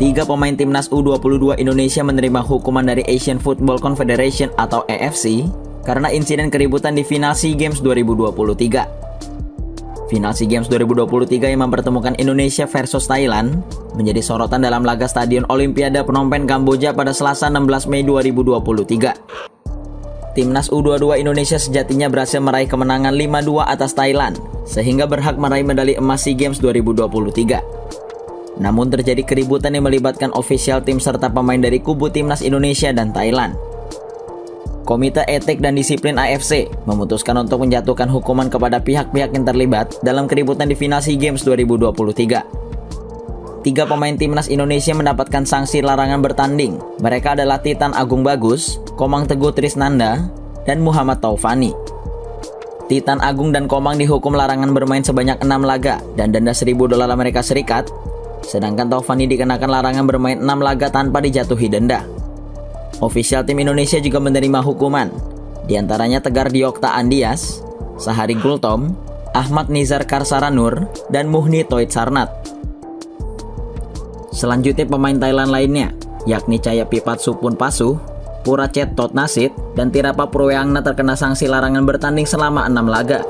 3 pemain timnas U22 Indonesia menerima hukuman dari Asian Football Confederation atau AFC karena insiden keributan di final SEA Games 2023. Final SEA Games 2023 yang mempertemukan Indonesia versus Thailand menjadi sorotan dalam laga Stadion Olimpiade Phnom Penh, Kamboja pada Selasa 16 Mei 2023. Timnas U22 Indonesia sejatinya berhasil meraih kemenangan 5-2 atas Thailand, sehingga berhak meraih medali emas SEA Games 2023. Namun terjadi keributan yang melibatkan ofisial tim serta pemain dari kubu timnas Indonesia dan Thailand. Komite Etik dan Disiplin AFC memutuskan untuk menjatuhkan hukuman kepada pihak-pihak yang terlibat dalam keributan di final SEA Games 2023. 3 pemain timnas Indonesia mendapatkan sanksi larangan bertanding. Mereka adalah Titan Agung Bagus, Komang Teguh Trisnanda, dan Muhammad Taufani. Titan Agung dan Komang dihukum larangan bermain sebanyak 6 laga dan denda $1.000 Amerika Serikat. Sedangkan Taufani dikenakan larangan bermain 6 laga tanpa dijatuhi denda. Ofisial tim Indonesia juga menerima hukuman, diantaranya Tegar Diokta Andias, Sahari Gultom, Ahmad Nizar Karsaranur, dan Muhni Toit Sarnat. Selanjutnya pemain Thailand lainnya, yakni Chaya Pipat Supun Pasuh, Purachet Tot Nasit, dan Tirapa Purweangna terkena sanksi larangan bertanding selama 6 laga.